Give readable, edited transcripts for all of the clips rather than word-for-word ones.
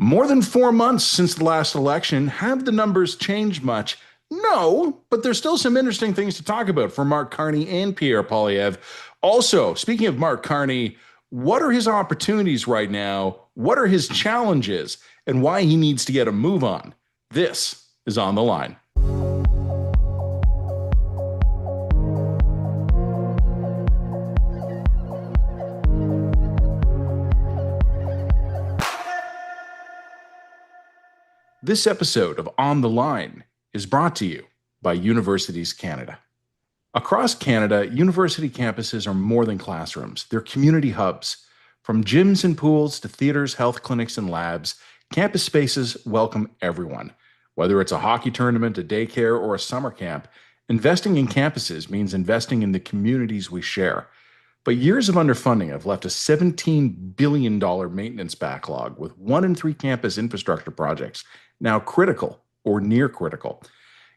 More than 4 months since the last election. Have the numbers changed much? No, but there's still some interesting things to talk about for Mark Carney and Pierre Poilievre. Also, speaking of Mark Carney, what are his opportunities right now? What are his challenges? And why he needs to get a move on? This is On the Line. This episode of On the Line is brought to you by Universities Canada. Across Canada, university campuses are more than classrooms. They're community hubs. From gyms and pools to theaters, health clinics, and labs, campus spaces welcome everyone. Whether it's a hockey tournament, a daycare, or a summer camp, investing in campuses means investing in the communities we share. But years of underfunding have left a $17 billion maintenance backlog, with 1 in 3 campus infrastructure projects now critical or near critical.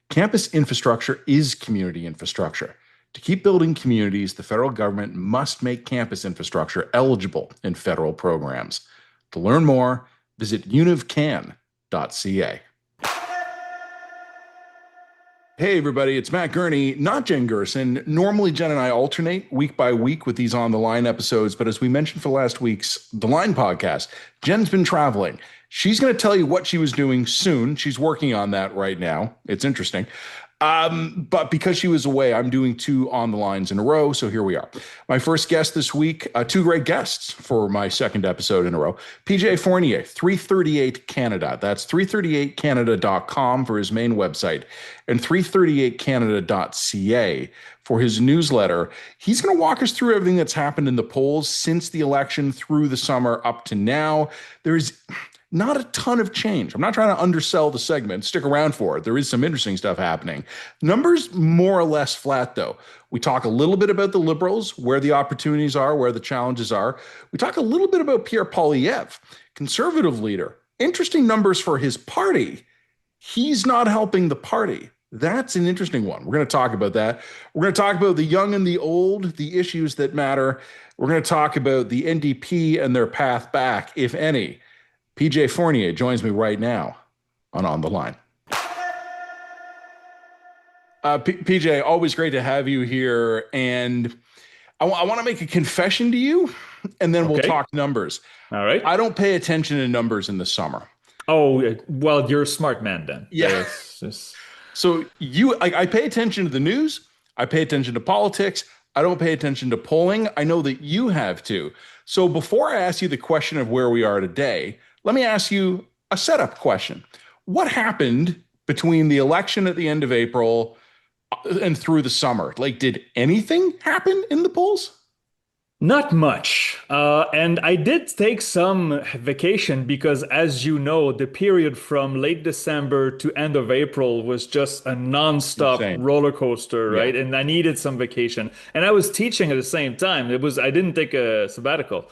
Campus infrastructure is community infrastructure. To keep building communities, the federal government must make campus infrastructure eligible in federal programs. To learn more, visit UnivCan.ca. Hey everybody, it's Matt Gurney, not Jen Gerson. Normally Jen and I alternate week by week with these On the Line episodes, but as we mentioned for last week's The Line podcast, Jen's been traveling. She's going to tell you what she was doing soon. She's working on that right now. It's interesting. But because she was away, I'm doing 2 On the Lines in a row. So here we are. My first guest this week, 2 great guests for my second episode in a row. PJ Fournier, 338 Canada. That's 338canada.com for his main website and 338canada.ca for his newsletter. He's going to walk us through everything that's happened in the polls since the election through the summer up to now. There's not a ton of change. I'm not trying to undersell the segment. Stick around for it. There is some interesting stuff happening. Numbers more or less flat, though. We talk a little bit about the Liberals, where the opportunities are, where the challenges are. We talk a little bit about Pierre Poilievre, Conservative leader. Interesting numbers for his party. He's not helping the party. That's an interesting one. We're going to talk about that. We're going to talk about the young and the old, the issues that matter. We're going to talk about the NDP and their path back, if any. PJ Fournier joins me right now on the Line. PJ, always great to have you here. And I want to make a confession to you, and then we'll talk numbers. All right. I don't pay attention to numbers in the summer. Oh, well, you're a smart man then. Yeah. So I pay attention to the news. I pay attention to politics. I don't pay attention to polling. I know that you have too. So before I ask you the question of where we are today, let me ask you a setup question. What happened between the election at the end of April and through the summer? Like, did anything happen in the polls? Not much. And I did take some vacation because, as you know, the period from late December to end of April was just a nonstop roller coaster, right? Yeah. And I needed some vacation. And I was teaching at the same time. I didn't take a sabbatical.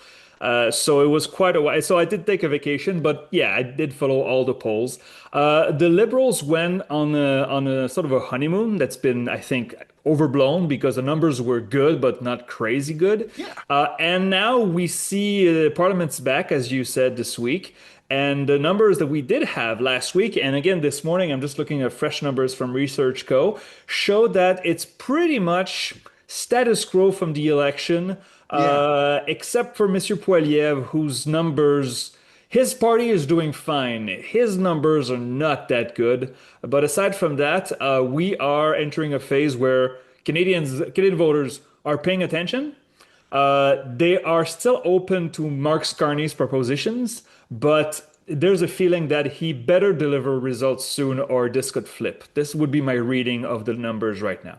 So it was quite a while. So I did take a vacation, but yeah, I did follow all the polls. The Liberals went on a sort of a honeymoon that's been, I think, overblown because the numbers were good, but not crazy good. Yeah. And now we see Parliament's back, as you said, this week. And the numbers that we did have last week, and again this morning, I'm just looking at fresh numbers from Research Co., show that it's pretty much status quo from the election. Except for Mr. Poilievre, whose numbers, his party is doing fine. His numbers are not that good. But aside from that, we are entering a phase where Canadian voters are paying attention. They are still open to Mark Carney's propositions, but there's a feeling that he better deliver results soon or this could flip. This would be my reading of the numbers right now.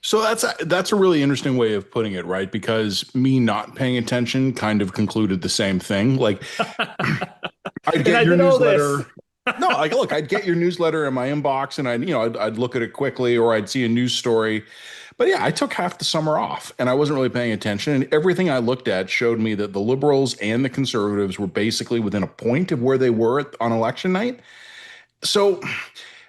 So that's a really interesting way of putting it, right? Because me not paying attention kind of concluded the same thing. Like, I'd get your newsletter. No, like, look, I'd get your newsletter in my inbox, and I'd look at it quickly, or I'd see a news story. But yeah, I took half the summer off, and I wasn't really paying attention. And everything I looked at showed me that the Liberals and the Conservatives were basically within a point of where they were on election night. So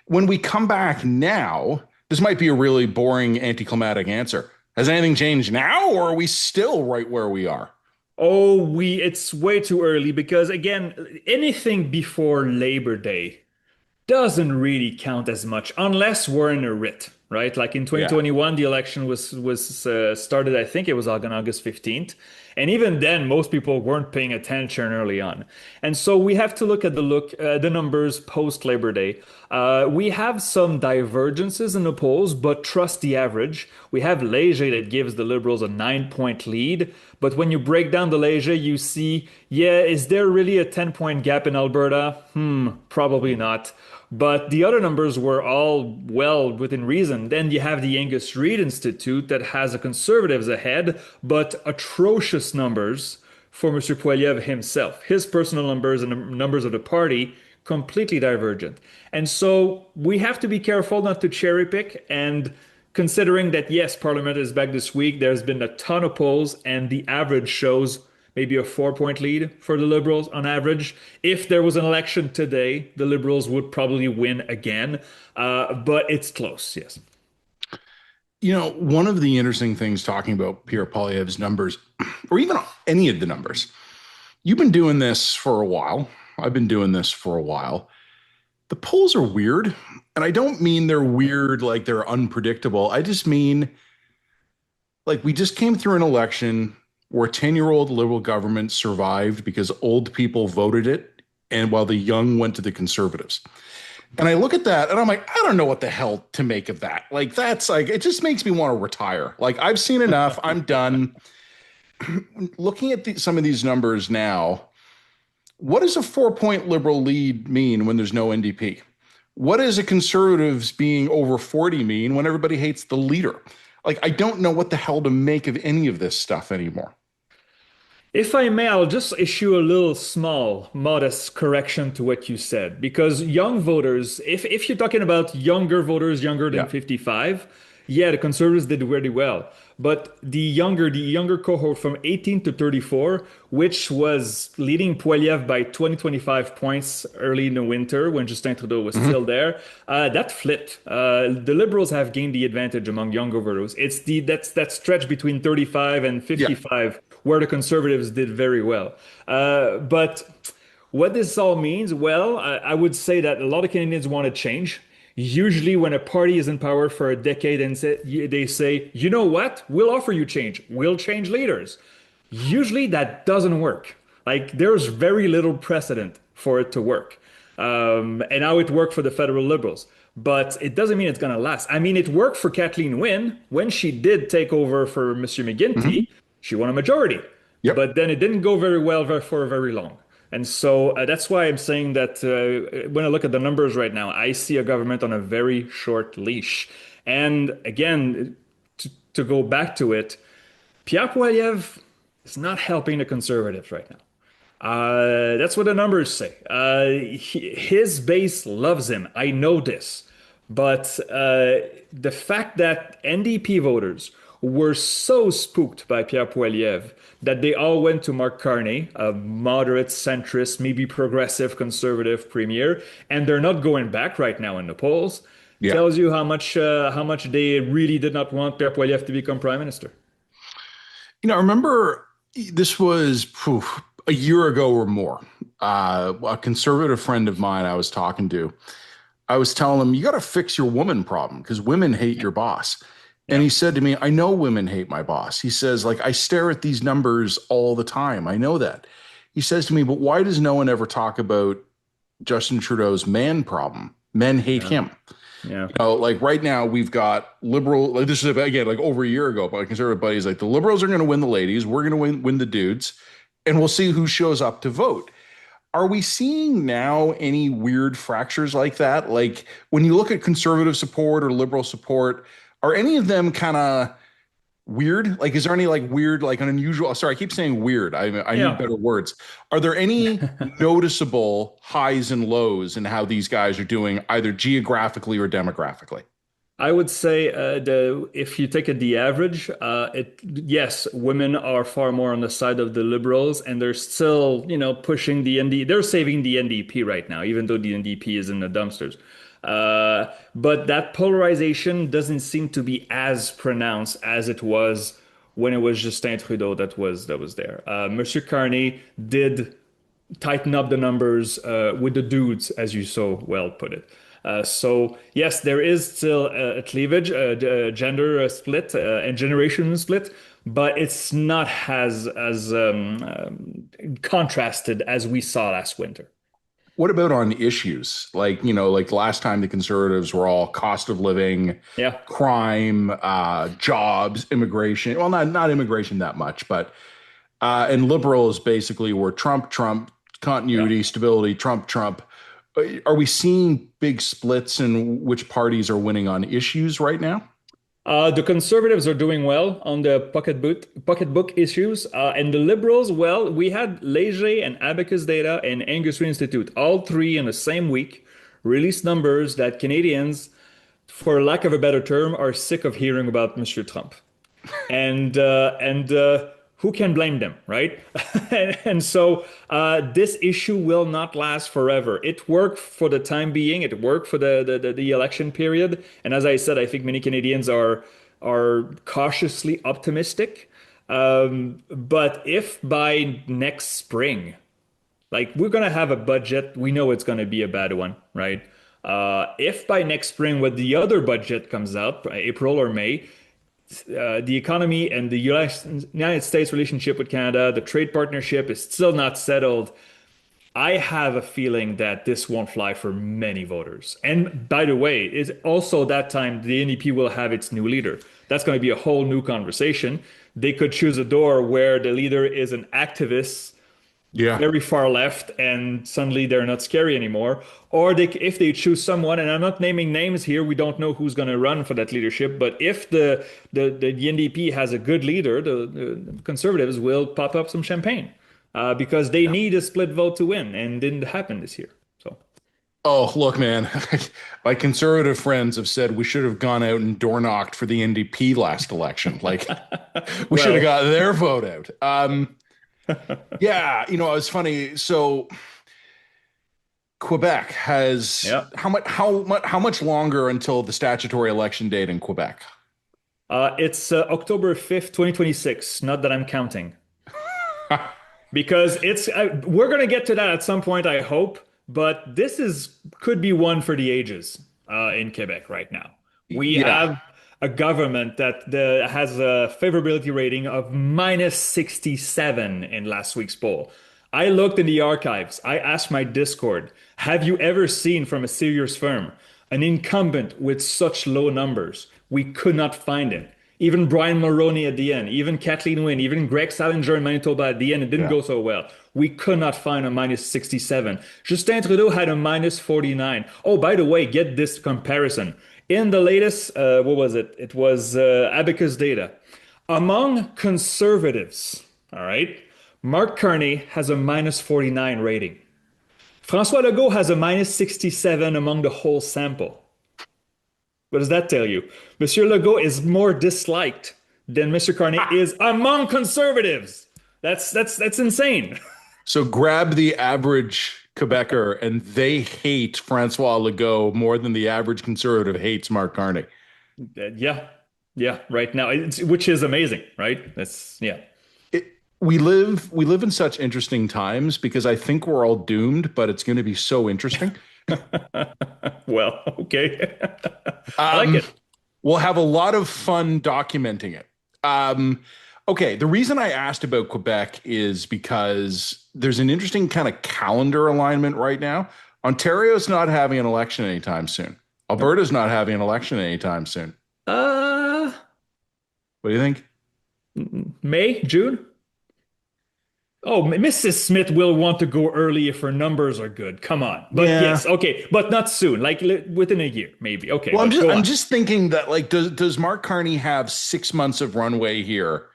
when we come back now, this might be a really boring, anticlimactic answer. Has anything changed now, or are we still right where we are? Oh, it's way too early because again, anything before Labor Day doesn't really count as much unless we're in a writ, right? Like in Yeah. 2021, the election was started. I think it was on August 15th, and even then, most people weren't paying attention early on. And so we have to look at the numbers post Labor Day. We have some divergences in the polls, but trust the average. We have Léger that gives the Liberals a 9 point lead, but when you break down the Léger, you see, yeah, is there really a 10 point gap in Alberta? Probably not. But the other numbers were all well within reason. Then you have the Angus Reid Institute that has the Conservatives ahead, but atrocious numbers for Mr. Poilievre himself. His personal numbers and the numbers of the party completely divergent. And so we have to be careful not to cherry pick. And considering that, yes, Parliament is back this week, there's been a ton of polls, and the average shows maybe a 4 point lead for the Liberals on average. If there was an election today, the Liberals would probably win again, but it's close, yes. One of the interesting things talking about Pierre Poilievre's numbers, or even any of the numbers, you've been doing this for a while. I've been doing this for a while. The polls are weird. And I don't mean they're weird like they're unpredictable. I just mean like we just came through an election where a 10-year-old liberal government survived because old people voted it, and while the young went to the conservatives. And I look at that and I'm like, I don't know what the hell to make of that. Like, that's like, it just makes me want to retire. Like, I've seen enough. I'm done. Looking at some of these numbers now, what does a 4 point liberal lead mean when there's no NDP? What does a conservatives being over 40 mean when everybody hates the leader? Like, I don't know what the hell to make of any of this stuff anymore. If I may, I'll just issue a little small, modest correction to what you said. Because young voters, if you're talking about younger voters, younger than Yeah. 55, yeah, the conservatives did really well. But the younger cohort from 18 to 34, which was leading Poilievre by 20, 25 points early in the winter when Justin Trudeau was Mm-hmm. still there, that flipped. The Liberals have gained the advantage among younger voters. It's that's that stretch between 35 and Yeah. 55 where the Conservatives did very well. But what this all means, well, I would say that a lot of Canadians want to change. Usually, when a party is in power for a decade and they say, you know what, we'll offer you change, we'll change leaders. Usually, that doesn't work. Like, there's very little precedent for it to work. And now it worked for the federal Liberals. But it doesn't mean it's going to last. I mean, it worked for Kathleen Wynne when she did take over for Monsieur Mm-hmm. McGuinty. She won a majority, Yep. but then it didn't go very well for very long. And so that's why I'm saying that when I look at the numbers right now, I see a government on a very short leash. And again, to go back to it, Pierre Poilievre is not helping the Conservatives right now. That's what the numbers say. His base loves him. I know this. But the fact that NDP voters were so spooked by Pierre Poilievre that they all went to Mark Carney, a moderate centrist, maybe progressive conservative premier, and they're not going back right now in the polls, Yeah. tells you how much they really did not want Pierre Poilievre to become prime minister. I remember this was a year ago or more. A conservative friend of mine I was talking to, I was telling him, you got to fix your woman problem because women hate your boss. And Yeah. he said to me, I know women hate my boss. He says, like, I stare at these numbers all the time. I know that. He says to me, but why does no one ever talk about Justin Trudeau's man problem? Men hate Yeah. him. Yeah. Like right now, we've got liberal, like this is again, like over a year ago, but my conservative buddies, like the liberals are going to win the ladies. We're going to win the dudes, and we'll see who shows up to vote. Are we seeing now any weird fractures like that? Like when you look at conservative support or liberal support, are any of them kind of weird? Like, is there any like weird, like an unusual? Sorry, I keep saying weird. I need Yeah. better words. Are there any noticeable highs and lows in how these guys are doing, either geographically or demographically? I would say the if you take it the average, yes, women are far more on the side of the liberals, and they're still pushing the ND. They're saving the NDP right now, even though the NDP is in the dumpsters. But that polarization doesn't seem to be as pronounced as it was when it was Justin Trudeau that was there. Monsieur Carney did tighten up the numbers with the dudes, as you so well put it. So yes, there is still a cleavage, a gender split, and generation split, but it's not as contrasted as we saw last winter. What about on issues? Like, like last time the conservatives were all cost of living, Yeah, crime, jobs, immigration. Well, not immigration that much, but and liberals basically were Trump, Trump, yeah. continuity, stability, Trump, Trump. Are we seeing big splits in which parties are winning on issues right now? The conservatives are doing well on the pocketbook issues, and the liberals, well, we had Leger and Abacus Data and Angus Reid Institute, all three in the same week, released numbers that Canadians, for lack of a better term, are sick of hearing about Mr. Trump. And who can blame them, right? And so this issue will not last forever. It worked for the time being. It worked for the election period. And as I said, I think many Canadians are cautiously optimistic. But if by next spring, like we're gonna have a budget, we know it's gonna be a bad one, right? If by next spring, when the other budget comes out, April or May, the economy and the United States relationship with Canada, the trade partnership is still not settled. I have a feeling that this won't fly for many voters. And by the way, it's also that time the NDP will have its new leader. That's going to be a whole new conversation. They could choose a door where the leader is an activist Yeah. very far left and suddenly they're not scary anymore. Or if they choose someone, and I'm not naming names here, we don't know who's going to run for that leadership. But if the NDP has a good leader, the conservatives will pop up some champagne because they need a split vote to win, and didn't happen this year. So Oh, look, man. My conservative friends have said we should have gone out and door knocked for the NDP last election. Like, we should have well, got their vote out. Yeah, it's funny. So Quebec has yeah. how much longer until the statutory election date in Quebec? It's October 5th, 2026. Not that I'm counting. Because we're going to get to that at some point, I hope. But this is could be one for the ages in Quebec right now. We Yeah. have a government that has a favorability rating of minus 67 in last week's poll. I looked in the archives. I asked my Discord, have you ever seen from a serious firm an incumbent with such low numbers? We could not find it. Even Brian Mulroney at the end, even Kathleen Wynne, even Greg Salinger in Manitoba at the end, it didn't Yeah. go so well. We could not find a minus 67. Justin Trudeau had a minus 49. Oh, by the way, get this comparison. In the latest, what was it? It was Abacus data. Among conservatives, all right, Mark Carney has a minus 49 rating. François Legault has a minus 67 among the whole sample. What does that tell you? Monsieur Legault is more disliked than Mr. Carney is among conservatives. That's insane. So grab the average Quebecer, and they hate Francois Legault more than the average conservative hates Mark Carney. Yeah, yeah. Right now, which is amazing, right? That's yeah. We live in such interesting times because I think we're all doomed, but it's going to be so interesting. Well, okay. I like Um, it. we'll have a lot of fun documenting it. Okay, the reason I asked about Quebec is because there's an interesting kind of calendar alignment right now. Ontario's not having an election anytime soon. Alberta's not having an election anytime soon. Uh, What do you think? May, June. Oh, Mrs. Smith will want to go early if her numbers are good. Come on. But Yeah. yes, okay, but not soon. Like within a year, maybe. Okay, Well, I'm but just go I'm on. just thinking that like does Mark Carney have 6 months of runway here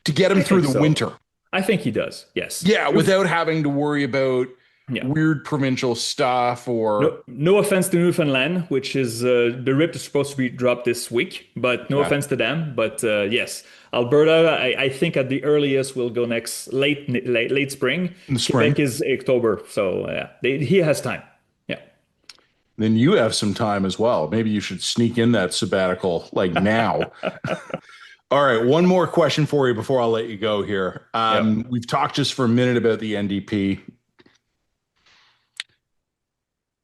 to get him I through think the so. winter? I think he does. Yes. Yeah, without having to worry about Yeah. weird provincial stuff or No offense to Newfoundland, which is the rip is supposed to be dropped this week, but no yeah, offense to them. But yes, Alberta, I think at the earliest will go next late spring. in the spring. Quebec is October, so yeah, he has time. Yeah. Then you have some time as well. Maybe you should sneak in that sabbatical like now. All right, one more question for you before I'll let you go here. Yep. We've talked just for a minute about the NDP.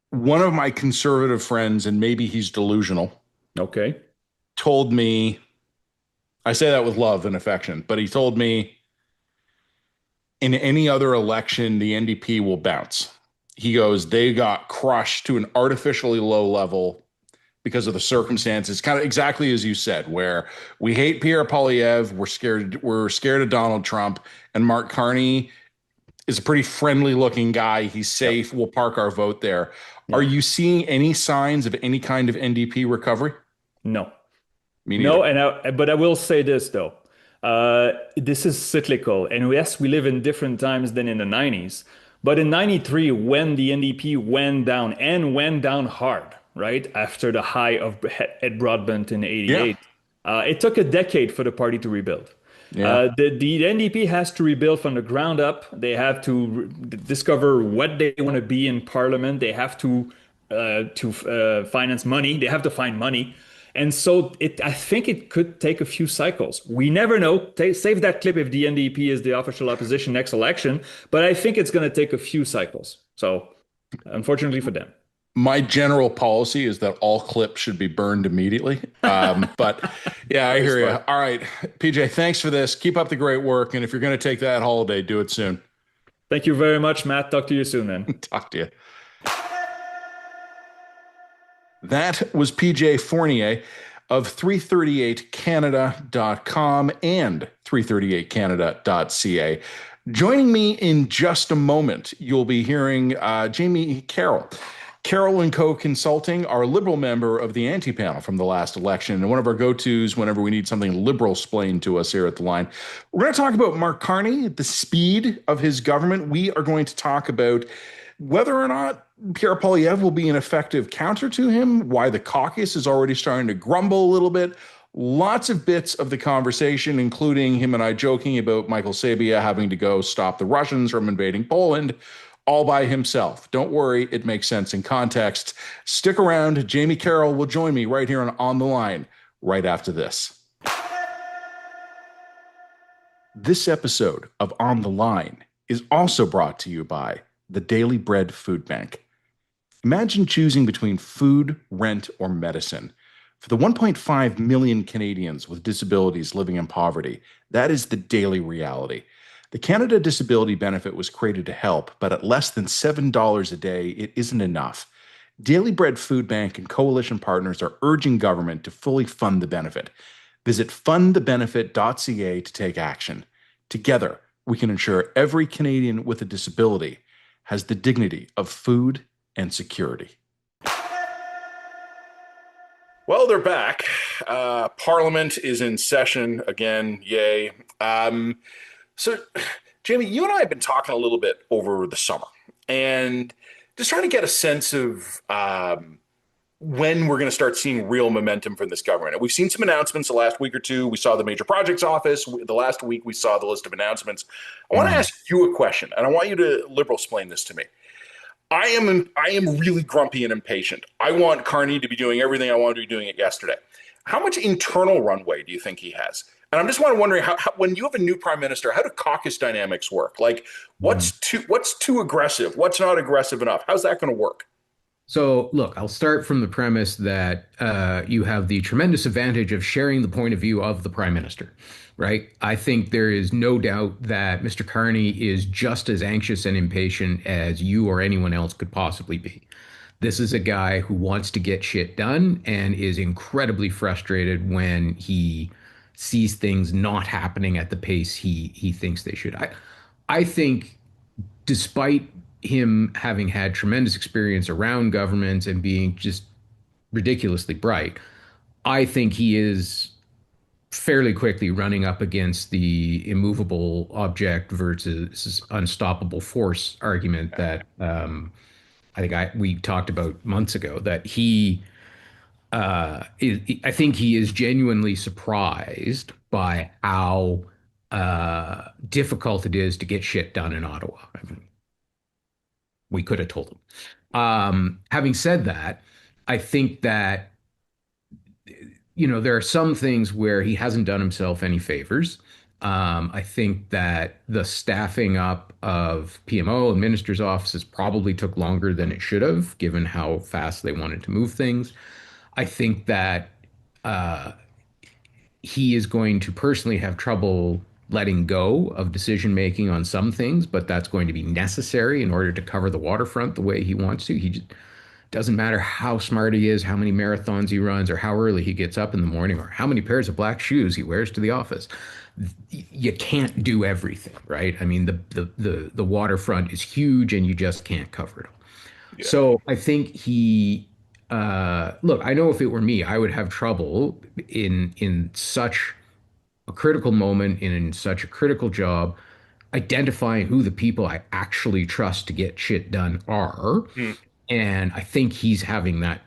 One of my conservative friends, and maybe he's delusional, Okay. told me, I say that with love and affection, but he told me in any other election, the NDP will bounce. He goes, they got crushed to an artificially low level because of the circumstances, kind of exactly as you said, where we hate Pierre Poilievre, we're scared of Donald Trump, and Mark Carney is a pretty friendly looking guy. He's Yep. safe. We'll park our vote there. Are Yep. you seeing any signs of any kind of NDP recovery? No. Me neither. No, but I will say this though. This is cyclical. And yes, we live in different times than in the 90s. But in 93, when the NDP went down and went down hard, right? After the high of Ed Broadbent in Yeah. 88, it took a decade for the party to rebuild. Yeah. The NDP has to rebuild from the ground up. They have to discover what they want to be in parliament. They have to finance money. They have to find money. And so I think it could take a few cycles. We never know. Save that clip if the NDP is the official opposition next election. But I think it's going to take a few cycles. So unfortunately for them. My general policy is that all clips should be burned immediately. But yeah, I Very hear you. smart. All right, PJ, thanks for this. Keep up the great work. And if you're going to take that holiday, do it soon. Thank you very much, Matt. Talk to you soon, man. Talk to you. That was PJ Fournier of 338canada.com and 338canada.ca. Joining me in just a moment, you'll be hearing Jamie Carroll. Carroll and Co. Consulting, our liberal member of the anti-panel from the last election, and one of our go-tos whenever we need something liberal explained to us here at the line. We're going to talk about Mark Carney, the speed of his government. We are going to talk about whether or not Pierre Poilievre will be an effective counter to him, why the caucus is already starting to grumble a little bit. Lots of bits of the conversation, including him and I joking about Michael Sabia having to go stop the Russians from invading Poland all by himself. Don't worry, it makes sense in context. Stick around. Jamie Carroll will join me right here on the line right after this. This episode of On the Line is also brought to you by the Daily Bread Food Bank. Imagine choosing between food, rent, or medicine. For the 1.5 million Canadians with disabilities living in poverty, that is the daily reality. The Canada Disability Benefit was created to help, but at less than $7 a day, it isn't enough. Daily Bread Food Bank and coalition partners are urging government to fully fund the benefit. Visit fundthebenefit.ca to take action. Together, we can ensure every Canadian with a disability has the dignity of food and security. Well, they're back. Parliament is in session again. Yay. So, Jamie, you and I have been talking a little bit over the summer and just trying to get a sense of when we're going to start seeing real momentum from this government. And we've seen some announcements the last week or two. We saw the major projects office. The last week, we saw the list of announcements. I want to ask you a question, and I want you to liberal explain this to me. I am really grumpy and impatient. I want Carney to be doing everything I wanted to be doing it yesterday. How much internal runway do you think he has? And I'm just wondering how when you have a new prime minister, how do caucus dynamics work? Like, what's too aggressive? What's not aggressive enough? How's that going to work? So, look, I'll start from the premise that you have the tremendous advantage of sharing the point of view of the prime minister, right? I think there is no doubt that Mr. Carney is just as anxious and impatient as you or anyone else could possibly be. This is a guy who wants to get shit done and is incredibly frustrated when he sees things not happening at the pace he thinks they should. I think despite him having had tremendous experience around governments and being just ridiculously bright, I think he is fairly quickly running up against the immovable object versus unstoppable force argument that we talked about months ago. That I think he is genuinely surprised by how difficult it is to get shit done in Ottawa. I mean, we could have told him. Having said that, I think that there are some things where he hasn't done himself any favors. I think that the staffing up of PMO and ministers' offices probably took longer than it should have, given how fast they wanted to move things. I think that uh, he is going to personally have trouble letting go of decision making on some things, but that's going to be necessary in order to cover the waterfront the way he wants to. He just doesn't matter how smart he is, how many marathons he runs, or how early he gets up in the morning, or how many pairs of black shoes he wears to the office. You can't do everything, right? I mean, the waterfront is huge, and you just can't cover it all. Yeah. So I think look, I know if it were me, I would have trouble in such a critical moment, in such a critical job, identifying who the people I actually trust to get shit done are. Mm. And I think he's having that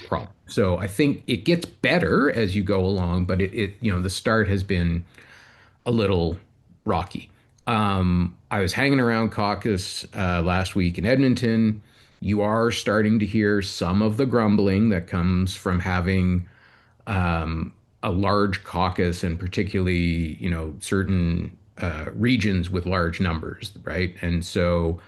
problem. So I think it gets better as you go along, but the start has been a little rocky. I was hanging around caucus last week in Edmonton. You are starting to hear some of the grumbling that comes from having a large caucus, and particularly, certain regions with large numbers, right? And so,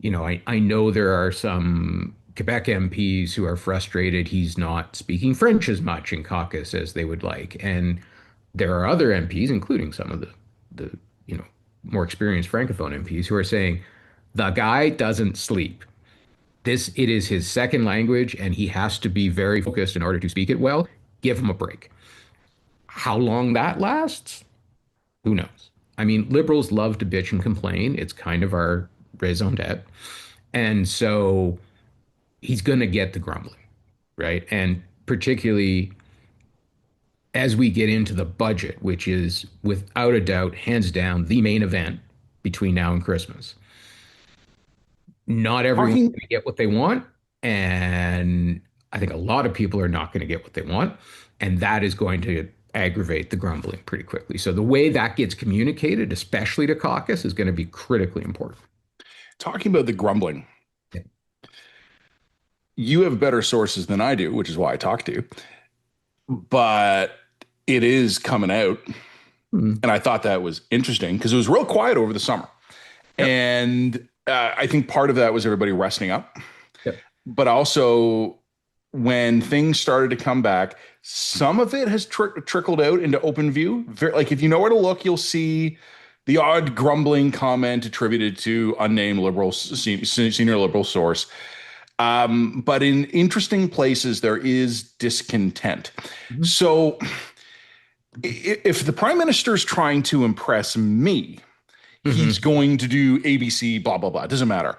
I know there are some Quebec MPs who are frustrated he's not speaking French as much in caucus as they would like. And there are other MPs, including some of the more experienced Francophone MPs, who are saying the guy doesn't sleep. It is his second language, and he has to be very focused in order to speak it well. Give him a break. How long that lasts, who knows? I mean, liberals love to bitch and complain. It's kind of our raison d'etre. And so he's going to get the grumbling, right? And particularly as we get into the budget, which is without a doubt, hands down, the main event between now and Christmas. Not everyone's Talking going to get what they want. And I think a lot of people are not going to get what they want. And that is going to aggravate the grumbling pretty quickly. So the way that gets communicated, especially to caucus, is going to be critically important. talking about the grumbling, Yeah. you have better sources than I do, which is why I talk to you. But it is coming out. Mhm. And I thought that was interesting because it was real quiet over the summer. Yep. And I think part of that was everybody resting up. Yep. But also, when things started to come back, some of it has trickled out into open view. Like, if you know where to look, you'll see the odd grumbling comment attributed to unnamed liberal, senior liberal source. But in interesting places, there is discontent. Mhm. So if the prime minister is trying to impress me, he's Mhm. going to do ABC, blah, blah, blah. It doesn't matter.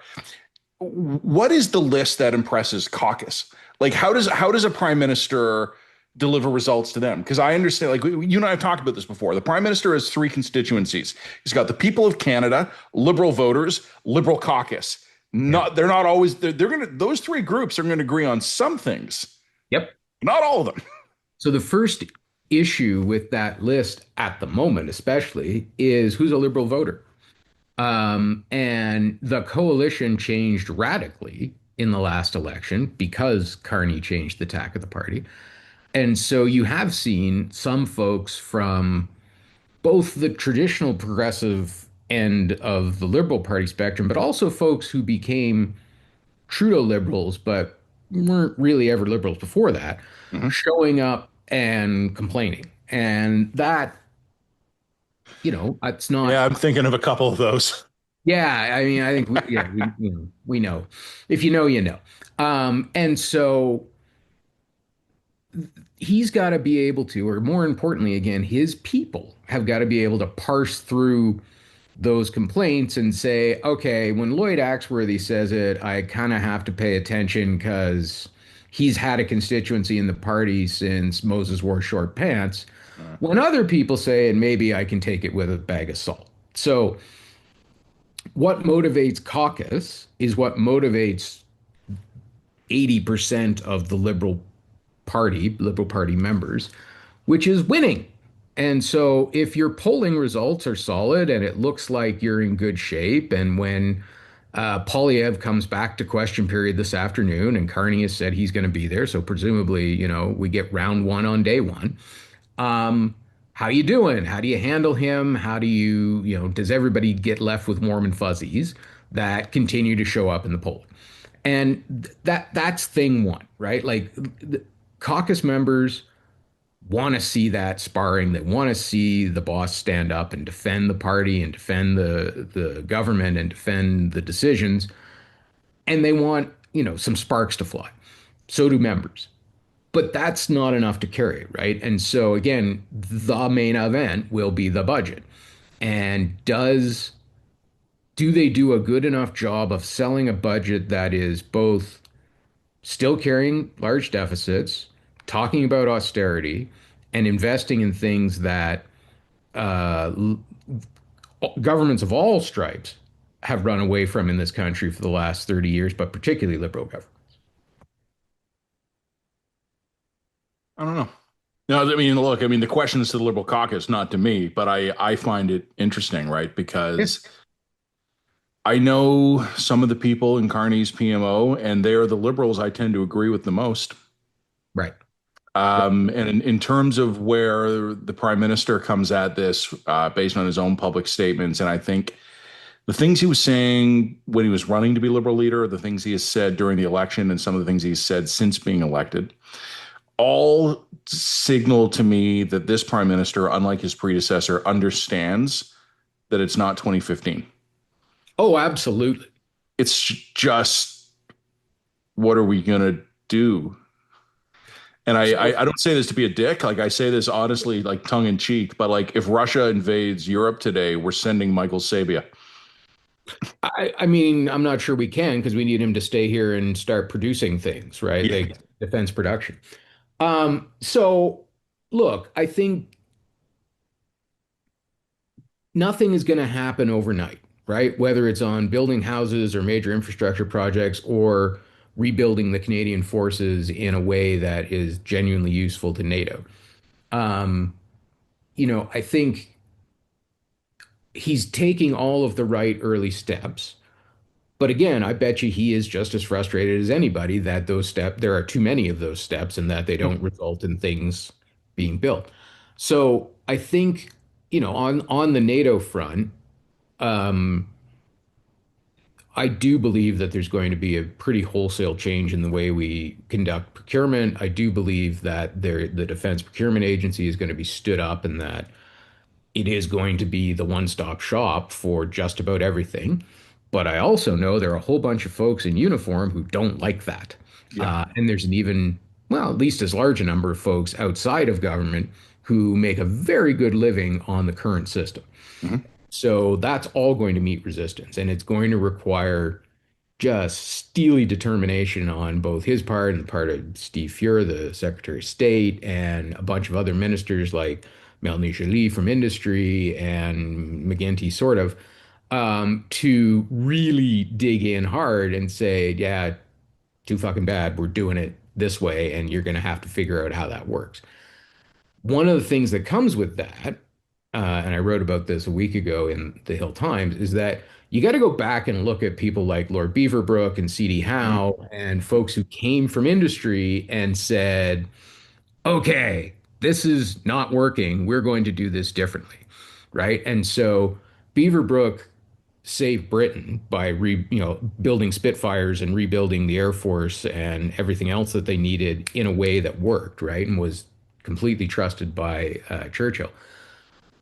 What is the list that impresses caucus? Like, how does a prime minister deliver results to them? Because I understand, like, you and I have talked about this before. The prime minister has three constituencies. He's got the people of Canada, liberal voters, liberal caucus. Yeah. They're not always, those three groups are going to agree on some things, Yep. not all of them. So the first issue with that list at the moment, especially, is who's a liberal voter. And the coalition changed radically in the last election because Carney changed the tack of the party. And so you have seen some folks from both the traditional progressive end of the Liberal Party spectrum, but also folks who became Trudeau liberals, but weren't really ever liberals before that, Mhm. showing up and complaining. And that, it's not. Yeah, I'm thinking of a couple of those. Yeah, I mean, I think we know. If you know, you know. And so he's got to be able to, or more importantly, again, his people have got to be able to parse through those complaints and say, okay, when Lloyd Axworthy says it, I kind of have to pay attention because he's had a constituency in the party since Moses wore short pants. When other people say it, maybe I can take it with a bag of salt. So what motivates caucus is what motivates 80% of the Liberal Party members, which is winning. And so if your polling results are solid and it looks like you're in good shape, and when Poilievre comes back to question period this afternoon, and Carney has said he's going to be there. So presumably, we get round one on day one. How you doing? How do you handle him? How do does everybody get left with warm and fuzzies that continue to show up in the poll? And that's thing one, right? Like the caucus members want to see that sparring. They want to see the boss stand up and defend the party and defend the government and defend the decisions. And they want, some sparks to fly. So do members. But that's not enough to carry it, right? And so again, the main event will be the budget. And do they do a good enough job of selling a budget that is both still carrying large deficits, talking about austerity, and investing in things that uh, governments of all stripes have run away from in this country for the last 30 years, but particularly liberal government. I don't know. No, I mean, look, I mean, the question is to the Liberal caucus, not to me, but I find it interesting, right? Yeah. Because I know some of the people in Carney's PMO, and they are the Liberals I tend to agree with the most. Right. And in terms of where the prime minister comes at this, based on his own public statements, and I think the things he was saying when he was running to be Liberal leader, the things he has said during the election, and some of the things he's said since being elected, all signal to me that this prime minister, unlike his predecessor, understands that it's not 2015. Oh, absolutely. It's just, what are we going to do? And I don't say this to be a dick. Like, I say this honestly, like tongue in cheek, but like, if Russia invades Europe today, we're sending Michael Sabia. I mean, I'm not sure we can because we need him to stay here and start producing things, right? Yeah. Like defense production. So look, I think nothing is going to happen overnight, right? Whether it's on building houses or major infrastructure projects or rebuilding the Canadian forces in a way that is genuinely useful to NATO. Um, I think he's taking all of the right early steps. But again, I bet you he is just as frustrated as anybody that there are too many of those steps and that they don't result in things being built. So I think, on the NATO front, um, I do believe that there's going to be a pretty wholesale change in the way we conduct procurement. I do believe that the Defense Procurement Agency is going to be stood up and that it is going to be the one-stop shop for just about everything. But I also know there are a whole bunch of folks in uniform who don't like that. Yeah. And there's an even, well, at least as large a number of folks outside of government who make a very good living on the current system. Mhm. So that's all going to meet resistance, and it's going to require just steely determination on both his part and the part of Steve Fuhr, the Secretary of State, and a bunch of other ministers like Melanie Joly from industry and McGuinty, sort of, to really dig in hard and say, yeah, too fucking bad. We're doing it this way, and you're going to have to figure out how that works. One of the things that comes with that, and I wrote about this a week ago in the Hill Times, is that you got to go back and look at people like Lord Beaverbrook and C.D. Howe and folks who came from industry and said, okay, this is not working. We're going to do this differently, right? And so Beaverbrook saved Britain by building Spitfires and rebuilding the Air Force and everything else that they needed in a way that worked, right? And was completely trusted by Churchill.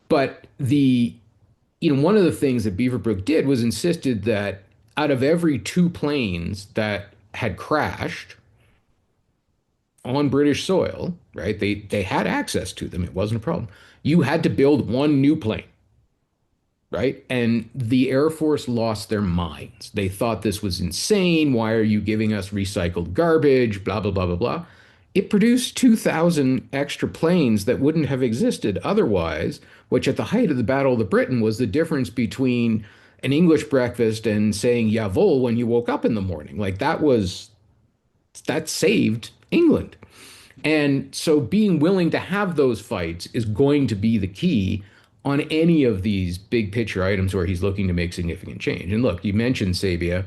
But one of the things that Beaverbrook did was insisted that out of every two planes that had crashed on British soil, right? They had access to them. It wasn't a problem. You had to build one new plane, right? And the Air Force lost their minds. They thought this was insane. Why are you giving us recycled garbage? Blah, blah, blah, blah, blah. It produced 2,000 extra planes that wouldn't have existed otherwise, which at the height of the Battle of the Britain was the difference between an English breakfast and saying Jawohl when you woke up in the morning. Like that saved England. And so being willing to have those fights is going to be the key on any of these big picture items where he's looking to make significant change. And look, you mentioned Sabia.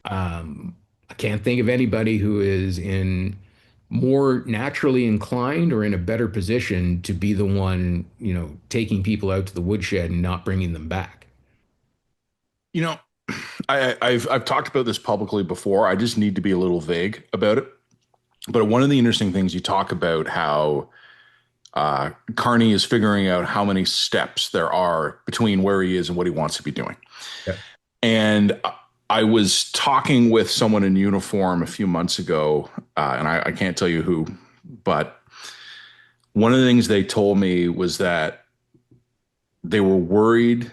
I can't think of anybody who is in more naturally inclined or in a better position to be the one, taking people out to the woodshed and not bringing them back. You know, I've talked about this publicly before. I just need to be a little vague about it. But one of the interesting things you talk about how Carney is figuring out how many steps there are between where he is and what he wants to be doing. Yeah. And I was talking with someone in uniform a few months ago, and I can't tell you who, but one of the things they told me was that they were worried.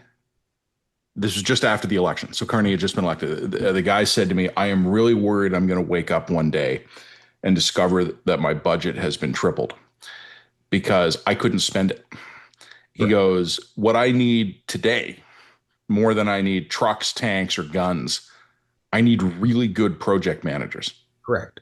This was just after the election. So Carney had just been elected. The guy said to me, I am really worried I'm going to wake up one day and discover that my budget has been tripled because I couldn't spend it. He goes, what I need today, more than I need trucks, tanks, or guns, I need really good project managers. Correct.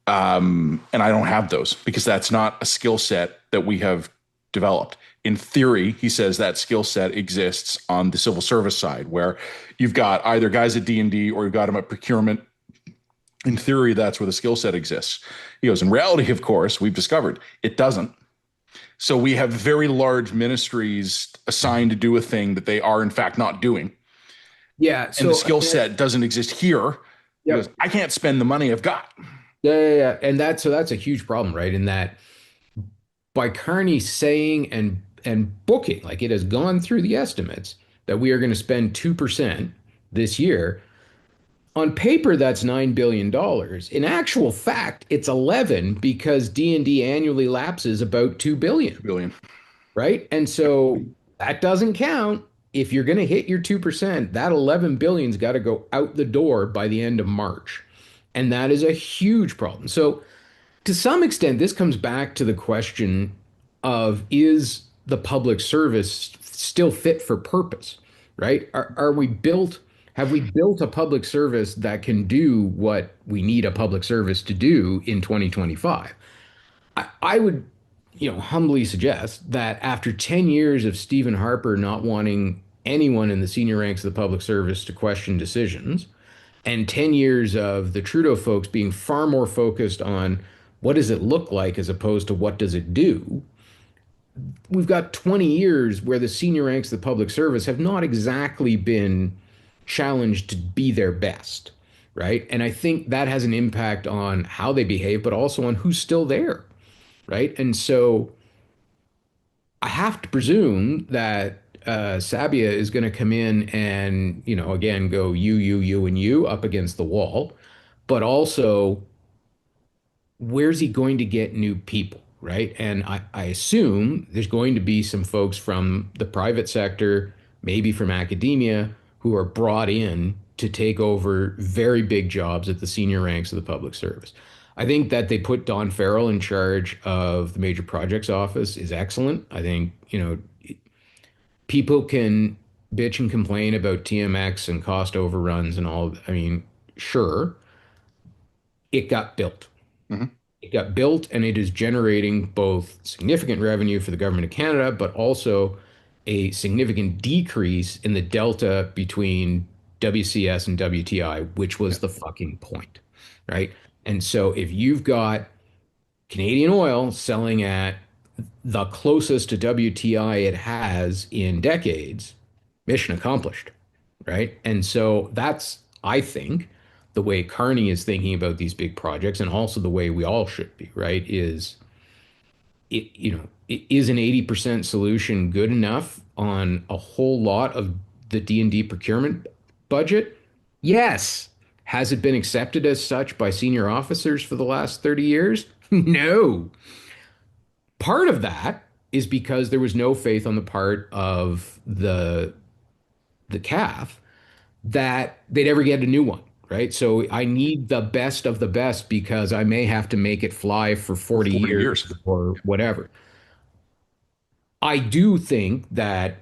And I don't have those because that's not a skill set that we have developed. In theory, he says that skill set exists on the civil service side where you've got either guys at D&D or you've got them at procurement. In theory, that's where the skill set exists. He goes, in reality, of course, we've discovered it doesn't. So we have very large ministries assigned to do a thing that they are, in fact, not doing. Yeah. And the skill set doesn't exist here. He goes, I can't spend the money I've got. Yeah. And that's a huge problem, right? In that by Carney saying and booking, like it has gone through the estimates that we are going to spend 2% this year. On paper, that's $9 billion. In actual fact, it's 11 because D&D annually lapses about 2 billion. 2 billion. Right? And so that doesn't count. If you're going to hit your 2%, that 11 billion's got to go out the door by the end of March. And that is a huge problem. So to some extent, this comes back to the question of, is the public service still fit for purpose, right? Have we built a public service that can do what we need a public service to do in 2025? I would, humbly suggest that after 10 years of Stephen Harper not wanting anyone in the senior ranks of the public service to question decisions, and 10 years of the Trudeau folks being far more focused on what does it look like as opposed to what does it do, we've got 20 years where the senior ranks of the public service have not exactly been challenged to be their best, right? And I think that has an impact on how they behave, but also on who's still there, right? And so I have to presume that Sabia is going to come in and, again, go you, and you up against the wall, but also where's he going to get new people, right? And I assume there's going to be some folks from the private sector, maybe from academia, who are brought in to take over very big jobs at the senior ranks of the public service. I think that they put Don Farrell in charge of the major projects office is excellent. I think, people can bitch and complain about TMX and cost overruns and all. I mean, sure, it got built. Mm-hmm. It got built and it is generating both significant revenue for the government of Canada, but also a significant decrease in the delta between WCS and WTI, which was the fucking point, right? And so if you've got Canadian oil selling at the closest to WTI it has in decades, mission accomplished, right? And so that's, I think, the way Carney is thinking about these big projects, and also the way we all should be, right? Is is an 80% solution good enough on a whole lot of the D&D procurement budget? Yes. Has it been accepted as such by senior officers for the last 30 years? No. Part of that is because there was no faith on the part of the CAF that they'd ever get a new one, right? So I need the best of the best because I may have to make it fly for 40 years or whatever. I do think that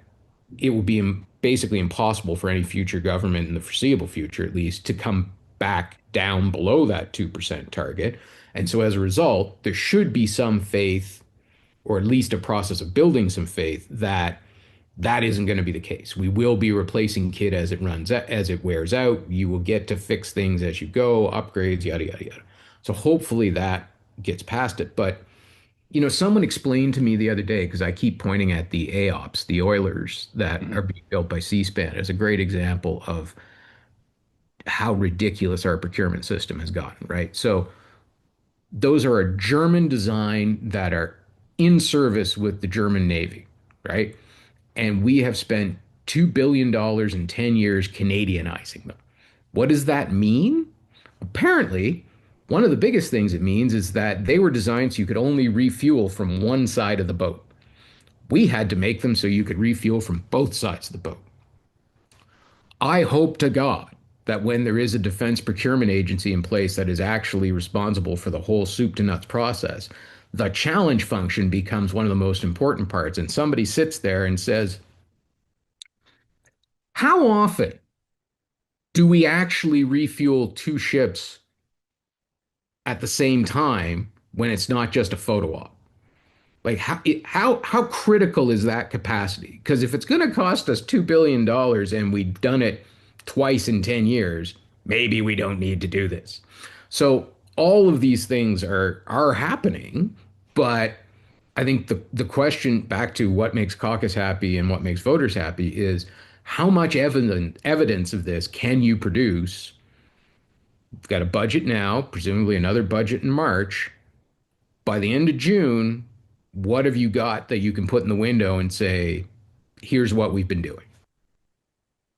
it will be basically impossible for any future government in the foreseeable future, at least, to come back down below that 2% target. And so as a result, there should be some faith, or at least a process of building some faith, that That isn't going to be the case. We will be replacing kit as it wears out. You will get to fix things as you go, upgrades, yada yada yada. So hopefully that gets past it. But someone explained to me the other day, because I keep pointing at the AOPS, the Oilers that Mhm. are being built by C-SPAN, as a great example of how ridiculous our procurement system has gotten, right? So those are a German design that are in service with the German Navy, right? And we have spent $2 billion in 10 years Canadianizing them. What does that mean? Apparently, one of the biggest things it means is that they were designed so you could only refuel from one side of the boat. We had to make them so you could refuel from both sides of the boat. I hope to God that when there is a defense procurement agency in place that is actually responsible for the whole soup to nuts process, the challenge function becomes one of the most important parts. And somebody sits there and says, how often do we actually refuel two ships at the same time when it's not just a photo op? Like how critical is that capacity? Because if it's going to cost us $2 billion and we've done it twice in 10 years, maybe we don't need to do this. So all of these things are happening, but I think the question back to what makes caucus happy and what makes voters happy is how much evidence of this can you produce? We've got a budget now, presumably another budget in March. By the end of June, what have you got that you can put in the window and say, here's what we've been doing?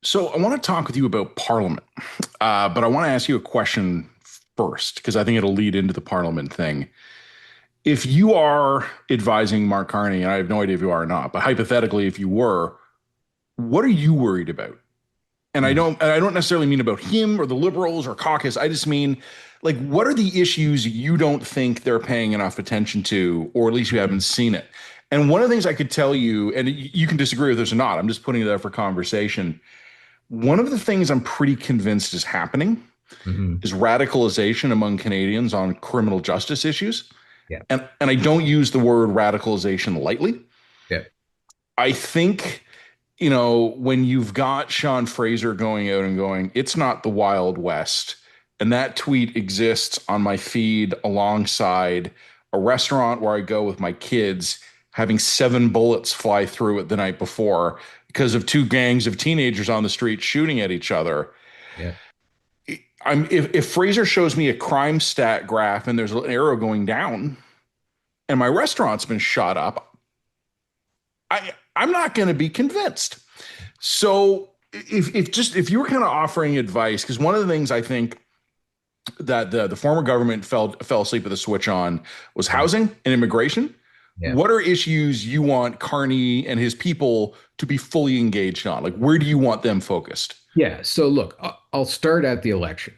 So I want to talk with you about Parliament, but I want to ask you a question first because I think it'll lead into the Parliament thing. If you are advising Mark Carney, and I have no idea if you are or not, but hypothetically, if you were, what are you worried about? And I don't necessarily mean about him or the liberals or caucus. I just mean like what are the issues you don't think they're paying enough attention to, or at least you haven't seen it. And one of the things I could tell you, and you can disagree with this or not, I'm just putting it there for conversation. One of the things I'm pretty convinced is happening Mm-hmm. is radicalization among Canadians on criminal justice issues. Yeah. And I don't use the word radicalization lightly. Yeah. I think when you've got Sean Fraser going out and going, it's not the Wild West, and that tweet exists on my feed alongside a restaurant where I go with my kids, having 7 bullets fly through it the night before because of two gangs of teenagers on the street shooting at each other. Yeah. If Fraser shows me a crime stat graph and there's an arrow going down, and my restaurant's been shot up, I'm not going to be convinced. So if you were kind of offering advice, because one of the things I think that the former government fell asleep with a switch on was housing and immigration. Yeah. What are issues you want Carney and his people to be fully engaged on? Like, where do you want them focused? Yeah. So look, I'll start at the election.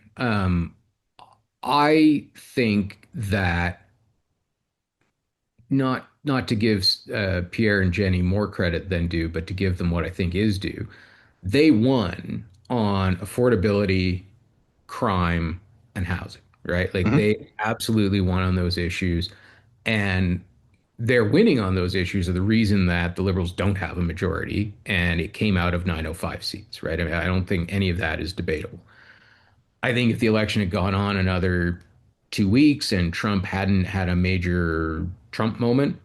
I think that not to give Pierre and Jenny more credit than due, but to give them what I think is due. They won on affordability, crime, and housing, right? Like Mhm. they absolutely won on those issues. And their winning on those issues are the reason that the Liberals don't have a majority. And it came out of 905 seats, right? I mean, I don't think any of that is debatable. I think if the election had gone on another 2 weeks and Trump hadn't had a major Trump moment,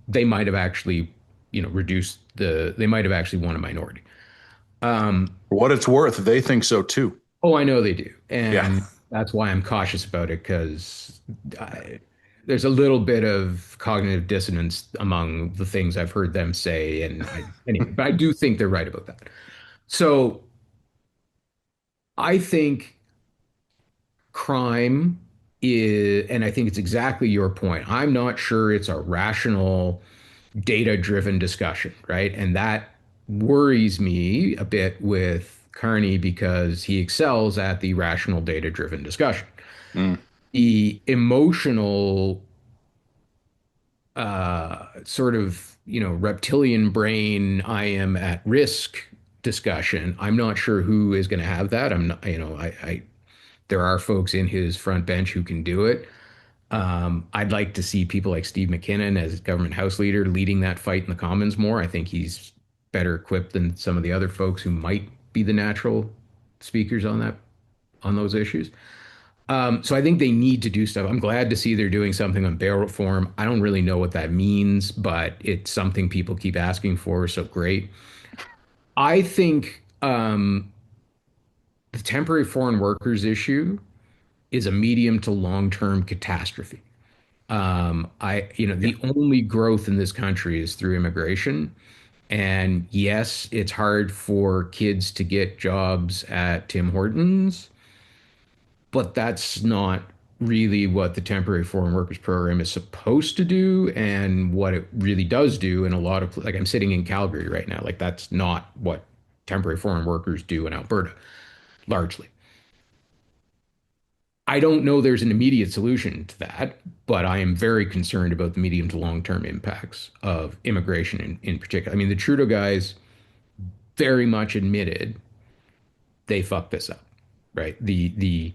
they might have actually, they might have actually won a minority. Um, For what it's worth, they think so too. oh, I know they do. Yeah. And that's why I'm cautious about it because there's a little bit of cognitive dissonance among the things I've heard them say. Anyway, but I do think they're right about that. So I think crime is, and I think it's exactly your point. I'm not sure it's a rational, data-driven discussion, right? And that worries me a bit with Carney because he excels at the rational, data-driven discussion. Mm. The emotional sort of, reptilian brain, I am at risk discussion. I'm not sure who is going to have that. I'm not, there are folks in his front bench who can do it. I'd like to see people like Steve McKinnon as government House leader leading that fight in the Commons more. I think he's better equipped than some of the other folks who might be the natural speakers on those issues. So I think they need to do stuff. I'm glad to see they're doing something on bail reform. I don't really know what that means, but it's something people keep asking for. So great. I think the temporary foreign workers issue is a medium to long-term catastrophe. Yeah. The only growth in this country is through immigration. And yes, it's hard for kids to get jobs at Tim Hortons, but that's not really what the temporary foreign workers program is supposed to do and what it really does do in a lot of, like, I'm sitting in Calgary right now. Like, that's not what temporary foreign workers do in Alberta, largely. I don't know there's an immediate solution to that, but I am very concerned about the medium to long term impacts of immigration in particular. I mean, the Trudeau guys very much admitted they fucked this up, right? The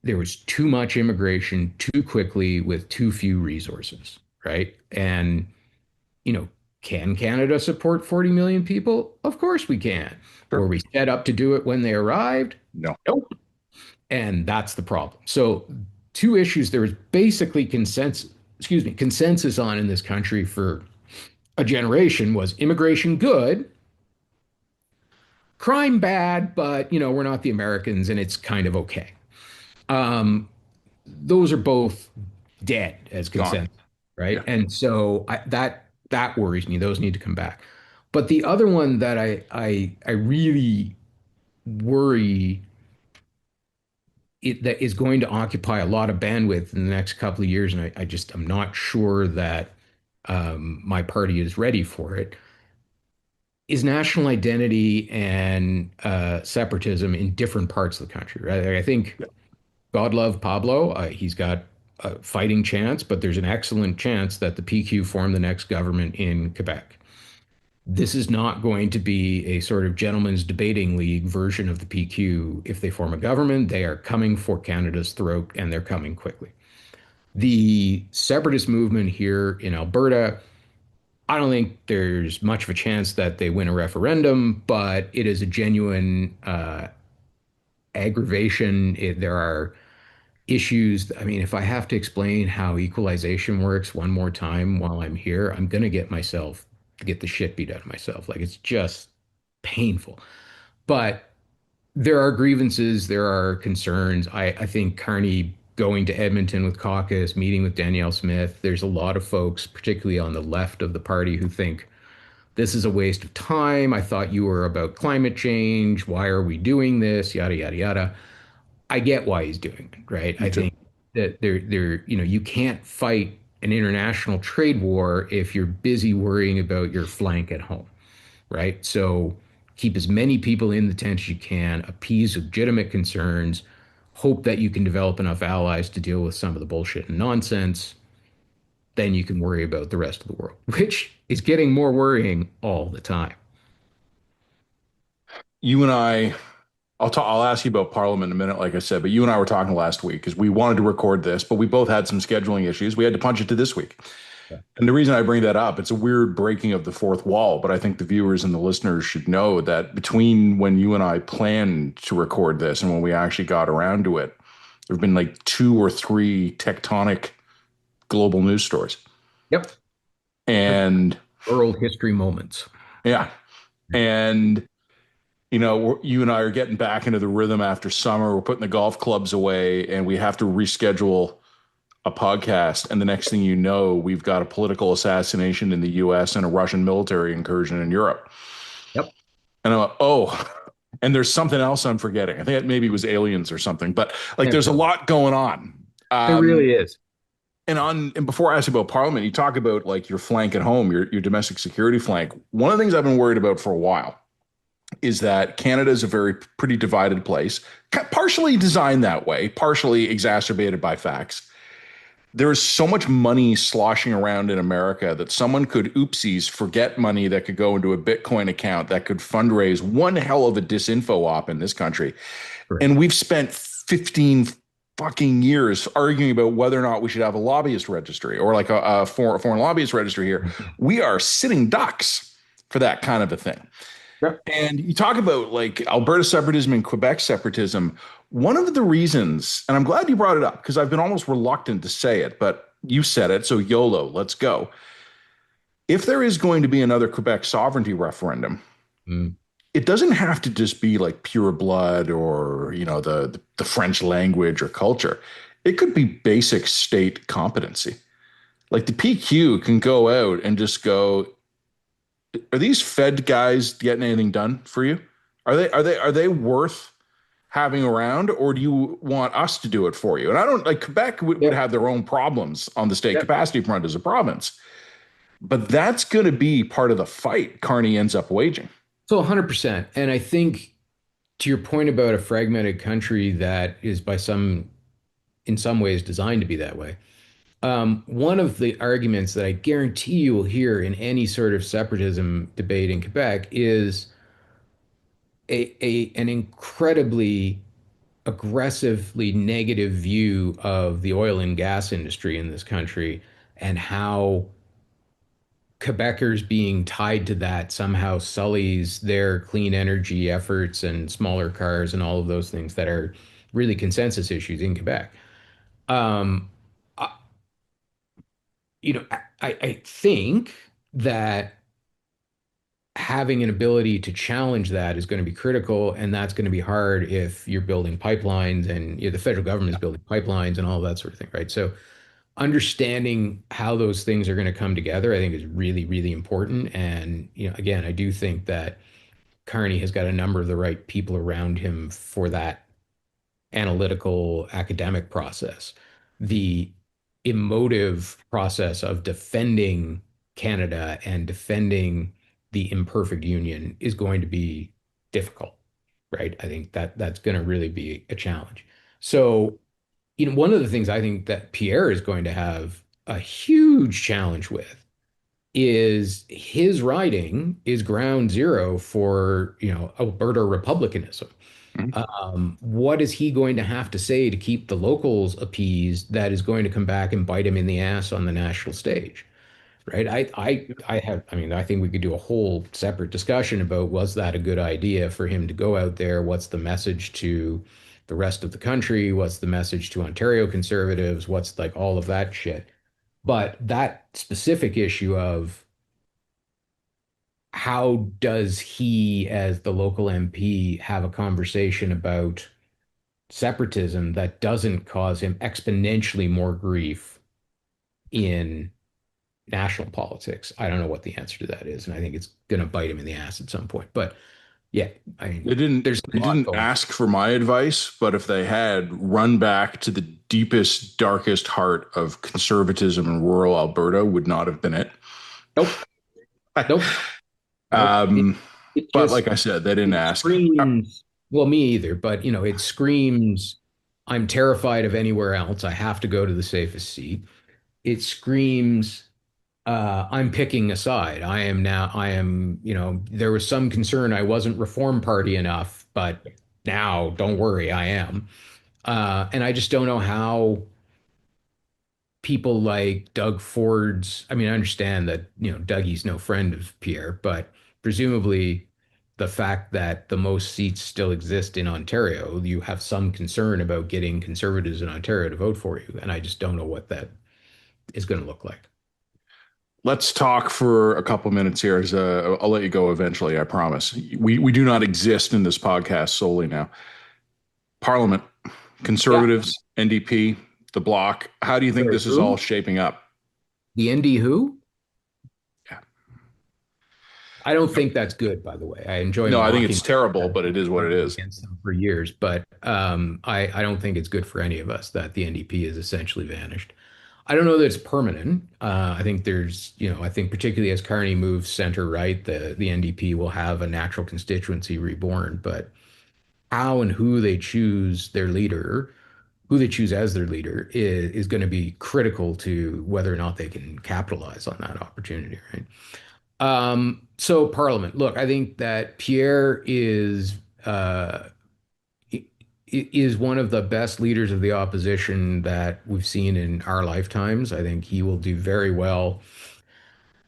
there was too much immigration too quickly with too few resources, right? And you know, can Canada support 40 million people? Of course we can. Were Sure. we set up to do it when they arrived? No. Nope. And that's the problem. So, two issues there was basically consensus on in this country for a generation was immigration good, crime bad, but we're not the Americans and it's kind of okay. Um, those are both dead as Gone. consensus, right? Yeah. And so that worries me. Those need to come back. But the other one that I really worry that is going to occupy a lot of bandwidth in the next couple of years, and I'm not sure that my party is ready for it, is national identity and separatism in different parts of the country. Right? I think Yeah. God love Pablo. He's got a fighting chance, but there's an excellent chance that the PQ form the next government in Quebec. This is not going to be a sort of gentleman's debating league version of the PQ. If they form a government, they are coming for Canada's throat and they're coming quickly. The separatist movement here in Alberta, I don't think there's much of a chance that they win a referendum, but it is a genuine aggravation. There are issues. I mean, if I have to explain how equalization works one more time while I'm here, I'm going to get the shit beat out of myself. Like, it's just painful. But there are grievances, there are concerns. I think Carney going to Edmonton with caucus, meeting with Danielle Smith, there's a lot of folks, particularly on the left of the party, who think this is a waste of time. I thought you were about climate change. Why are we doing this? Yada, yada, yada. I get why he's doing it, right? Me I too. think that you can't fight an international trade war if you're busy worrying about your flank at home, right? So keep as many people in the tent as you can, appease legitimate concerns, hope that you can develop enough allies to deal with some of the bullshit and nonsense. Then you can worry about the rest of the world, which is getting more worrying all the time. You and I, I'll ask you about Parliament in a minute, like I said, but you and I were talking last week because we wanted to record this, but we both had some scheduling issues. We had to punch it to this week. Yeah. And the reason I bring that up, it's a weird breaking of the fourth wall, but I think the viewers and the listeners should know that between when you and I planned to record this and when we actually got around to it, there have been like 2 or 3 tectonic global news stories. Yep. And World history moments. yeah. And you and I are getting back into the rhythm after summer. We're putting the golf clubs away and we have to reschedule a podcast. And the next thing you know, we've got a political assassination in the US and a Russian military incursion in Europe. Yep. And I'm like, oh, and there's something else I'm forgetting. I think it maybe was aliens or something, but like there's a lot going on. There really is. And before I ask you about Parliament, you talk about like your flank at home, your domestic security flank. One of the things I've been worried about for a while is that Canada is a pretty divided place, partially designed that way, partially exacerbated by facts. There is so much money sloshing around in America that someone could oopsies forget money that could go into a Bitcoin account that could fundraise one hell of a disinfo op in this country. Correct. And we've spent 15 fucking years arguing about whether or not we should have a lobbyist registry or like a foreign lobbyist registry here. We are sitting ducks for that kind of a thing. Yep. And you talk about like Alberta separatism and Quebec separatism. One of the reasons, and I'm glad you brought it up because I've been almost reluctant to say it, but you said it. So YOLO, let's go. If there is going to be another Quebec sovereignty referendum, Mm. it doesn't have to just be like pure blood or, you know, the French language or culture. It could be basic state competency. Like the PQ can go out and just go, are these Fed guys getting anything done for you? Are they worth having around, or do you want us to do it for you? And I don't like Quebec would Yep. have their own problems on the state Yep. capacity front as a province, but that's going to be part of the fight Carney ends up waging. So 100%. And I think to your point about a fragmented country that is in some ways designed to be that way. One of the arguments that I guarantee you will hear in any sort of separatism debate in Quebec is an incredibly aggressively negative view of the oil and gas industry in this country and how Quebecers being tied to that somehow sullies their clean energy efforts and smaller cars and all of those things that are really consensus issues in Quebec. Um, I, I think that having an ability to challenge that is going to be critical, and that's going to be hard if you're building pipelines and the federal government is building pipelines and all that sort of thing, right? So understanding how those things are going to come together, I think is really, really important. And, again, I do think that Carney has got a number of the right people around him for that analytical academic process. The emotive process of defending Canada and defending the imperfect union is going to be difficult, right? I think that that's going to really be a challenge. So, one of the things I think that Pierre is going to have a huge challenge with is his riding is ground zero for, Alberta republicanism. Mhm. What is he going to have to say to keep the locals appeased that is going to come back and bite him in the ass on the national stage? Right. I mean, I think we could do a whole separate discussion about was that a good idea for him to go out there? What's the message to the rest of the country? What's the message to Ontario conservatives? What's like all of that shit? But that specific issue of how does he, as the local MP, have a conversation about separatism that doesn't cause him exponentially more grief in national politics? I don't know what the answer to that is, and I think it's going to bite him in the ass at some point. But yeah, I They mean, didn't there's a they lot didn't going on. ask for my advice, but if they had run back to the deepest, darkest heart of conservatism in rural Alberta would not have been it. Nope, nope, nope. Um, It but just like I said, they didn't it ask. screams. Well, me either, but it screams. I'm terrified of anywhere else. I have to go to the safest seat. It screams. I'm picking a side. There was some concern I wasn't Reform Party enough, but now don't worry, I am. And I just don't know how people like Doug Ford's, I mean, I understand that, Dougie's no friend of Pierre, but presumably the fact that the most seats still exist in Ontario, you have some concern about getting conservatives in Ontario to vote for you. And I just don't know what that is going to look like. Let's talk for a couple minutes here. As I'll let you go eventually, I promise. We do not exist in this podcast solely now. Parliament, Yeah. Conservatives, NDP, the Bloc. How do you think Sorry, this is all who? shaping up? The ND who? Yeah. I don't think that's good, by the way. I enjoy No, I think mocking it's terrible, them but it is what it is. against them for years, but I don't think it's good for any of us that the NDP has essentially vanished. I don't know that it's permanent. I think I think particularly as Carney moves center right, the NDP will have a natural constituency reborn, but how and who they choose as their leader is going to be critical to whether or not they can capitalize on that opportunity, right? So Parliament, look, I think that Pierre is one of the best leaders of the opposition that we've seen in our lifetimes. I think he will do very well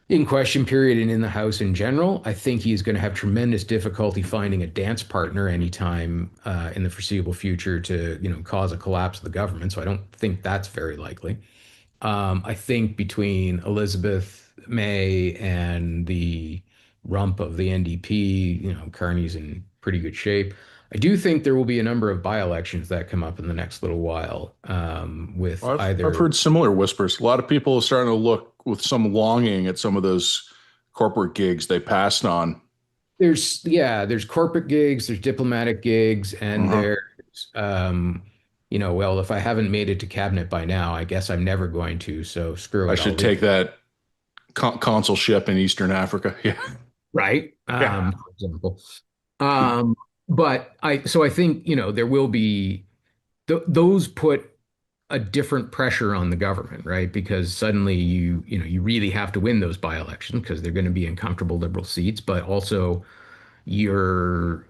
in question period and in the House in general. I think he's going to have tremendous difficulty finding a dance partner anytime in the foreseeable future to, cause a collapse of the government. So I don't think that's very likely. I think between Elizabeth May and the rump of the NDP, Carney's in pretty good shape. I do think there will be a number of by-elections that come up in the next little while, with I've either heard similar whispers. A lot of people are starting to look with some longing at some of those corporate gigs they passed on. there's corporate gigs, there's diplomatic gigs, and Uh-huh. there's well, if I haven't made it to cabinet by now, I guess I'm never going to. So screw I it, I'll should leave. take that consulship in Eastern Africa. Yeah. Right. Yeah. For example. But I think, there will be those put a different pressure on the government, right? Because suddenly you really have to win those by-elections because they're going to be in comfortable liberal seats, but also your,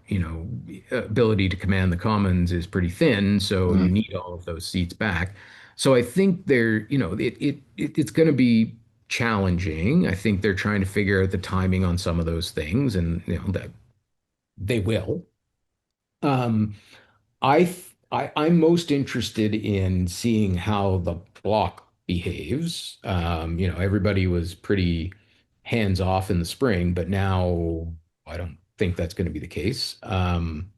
ability to command the commons is pretty thin, so you Mhm. need all of those seats back. So I think it's going to be challenging. I think they're trying to figure out the timing on some of those things, and that they will. Um, I'm most interested in seeing how the block behaves. Everybody was pretty hands off in the spring, but now I don't think that's going to be the case. And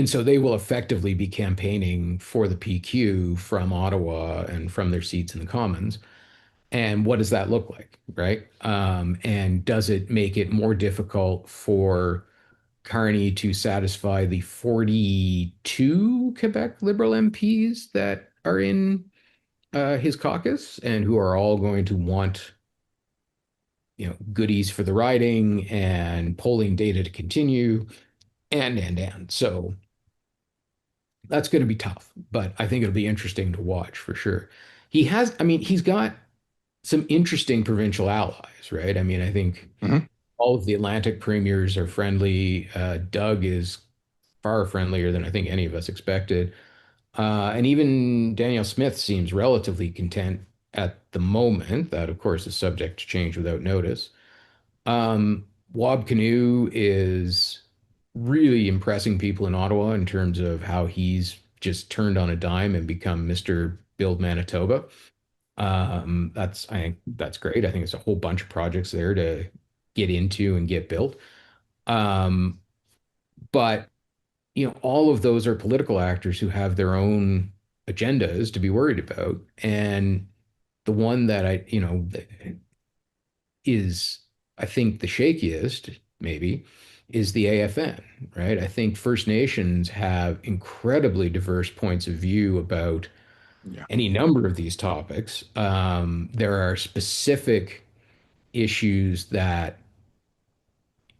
so they will effectively be campaigning for the PQ from Ottawa and from their seats in the Commons. And what does that look like, right? And does it make it more difficult for Carney to satisfy the 42 Quebec Liberal MPs that are in his caucus and who are all going to want, goodies for the riding and polling data to continue and. So that's going to be tough, but I think it'll be interesting to watch for sure. He's got some interesting provincial allies, right? I mean, I think Mhm. all of the Atlantic premiers are friendly. Doug is far friendlier than I think any of us expected. And even Danielle Smith seems relatively content at the moment. That, of course, is subject to change without notice. Wab Kinew is really impressing people in Ottawa in terms of how he's just turned on a dime and become Mr. Build Manitoba. I think that's great. I think there's a whole bunch of projects there to get into and get built. Um, but all of those are political actors who have their own agendas to be worried about. And the one that is, I think, the shakiest, maybe, is the AFN, right? I think First Nations have incredibly diverse points of view about Yeah. any number of these topics. There are specific issues that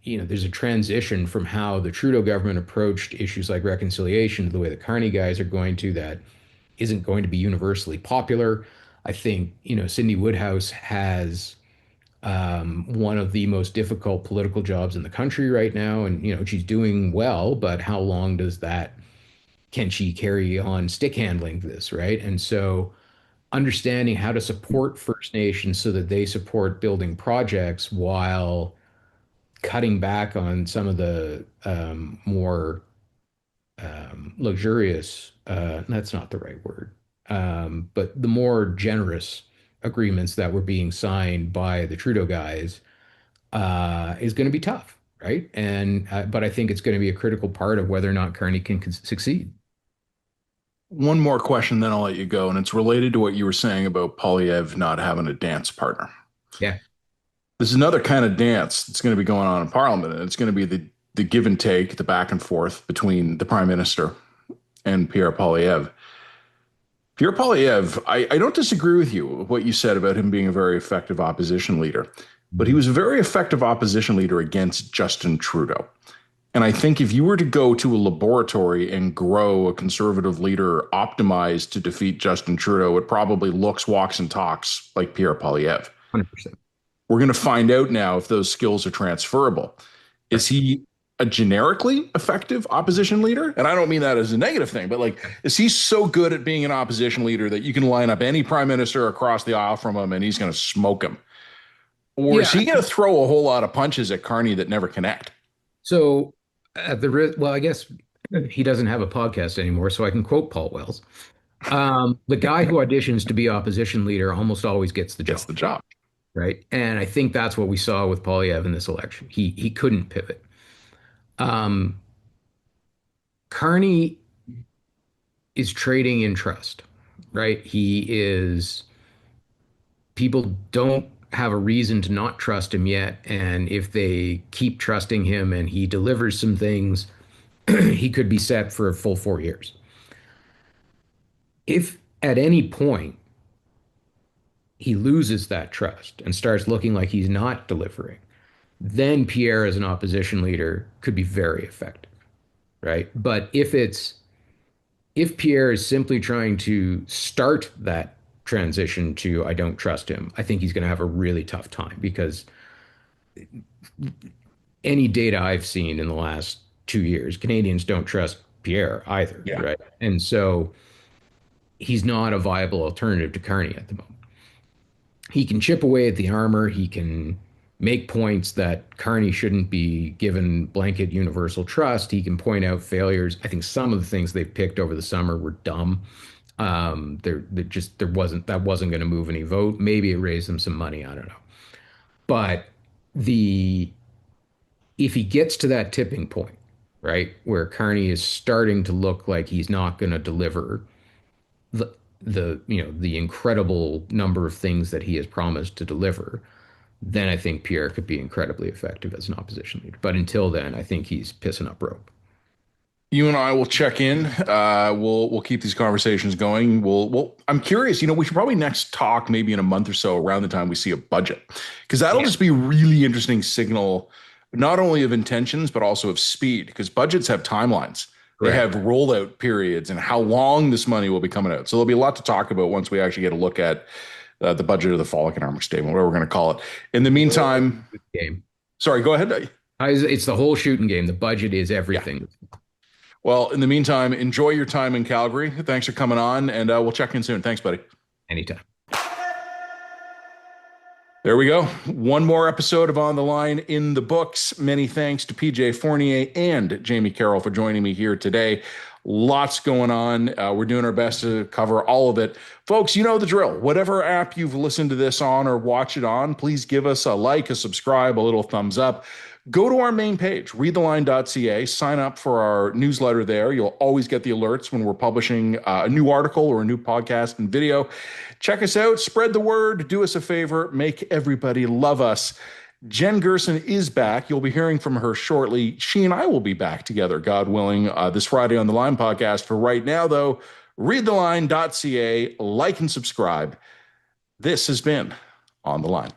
there's a transition from how the Trudeau government approached issues like reconciliation to the way the Carney guys are going to that isn't going to be universally popular. I think, Cindy Woodhouse has one of the most difficult political jobs in the country right now. And, she's doing well, but how long can she carry on stick handling this, right? And so understanding how to support First Nations so that they support building projects while cutting back on some of the more luxurious, that's not the right word, but the more generous agreements that were being signed by the Trudeau guys is going to be tough, right? But I think it's going to be a critical part of whether or not Carney can succeed. One more question, then I'll let you go. And it's related to what you were saying about Polyev not having a dance partner. Yeah. There's another kind of dance that's going to be going on in Parliament, and it's going to be the give and take, the back and forth between the Prime Minister and Pierre Poilievre. Pierre Poilievre, I don't disagree with you what you said about him being a very effective opposition leader, but he was a very effective opposition leader against Justin Trudeau. And I think if you were to go to a laboratory and grow a conservative leader optimized to defeat Justin Trudeau, it probably looks, walks, and talks like Pierre Poilievre. 100%. We're going to find out now if those skills are transferable. Is Right. he a generically effective opposition leader? And I don't mean that as a negative thing, but like, is he so good at being an opposition leader that you can line up any prime minister across the aisle from him and he's going to smoke him? Or is Yeah. he going to throw a whole lot of punches at Carney that never connect? So well, I guess he doesn't have a podcast anymore, so I can quote Paul Wells. The guy who auditions to be opposition leader almost always gets the Gets job, the job. right? And I think that's what we saw with Poilievre in this election. He couldn't pivot. Um, Carney is trading in trust, right? He is people don't have a reason to not trust him yet, and if they keep trusting him and he delivers some things, he could be set for a full 4 years. If at any point he loses that trust and starts looking like he's not delivering, then Pierre as an opposition leader could be very effective, right? But if Pierre is simply trying to start that transition to I don't trust him, I think he's going to have a really tough time because any data I've seen in the last 2 years, Canadians don't trust Pierre either, Yeah. right? And so he's not a viable alternative to Carney at the moment. He can chip away at the armor. He can make points that Carney shouldn't be given blanket universal trust. He can point out failures. I think some of the things they've picked over the summer were dumb. There wasn't going to move any vote. Maybe it raised them some money. I don't know. But the if he gets to that tipping point, right, where Carney is starting to look like he's not going to deliver the the incredible number of things that he has promised to deliver, then I think Pierre could be incredibly effective as an opposition leader. But until then, I think he's pissing up rope. You and I will check in. We'll keep these conversations going. I'm curious. We should probably next talk maybe in a month or so around the time we see a budget, because that'll just be a really interesting signal, not only of intentions but also of speed. Because budgets have timelines. They have rollout periods and how long this money will be coming out. So there'll be a lot to talk about once we actually get a look at the budget of the fall economic statement, whatever we're going to call it. In the meantime, sorry, go ahead. It's the whole shooting game. The budget is everything. Yeah. Well, in the meantime, enjoy your time in Calgary. Thanks for coming on, and we'll check in soon. Thanks, buddy. Anytime. There we go. One more episode of On the Line in the books. Many thanks to PJ Fournier and Jamie Carroll for joining me here today. Lots going on. We're doing our best to cover all of it. Folks, you know the drill. Whatever app you've listened to this on or watch it on, please give us a like, a subscribe, a little thumbs up. Go to our main page, readtheline.ca, sign up for our newsletter there. You'll always get the alerts when we're publishing a new article or a new podcast and video. Check us out, spread the word, do us a favor, make everybody love us. Jen Gerson is back. You'll be hearing from her shortly. She and I will be back together, God willing, this Friday on the Line podcast. For right now, though, readtheline.ca, like and subscribe. This has been On the Line.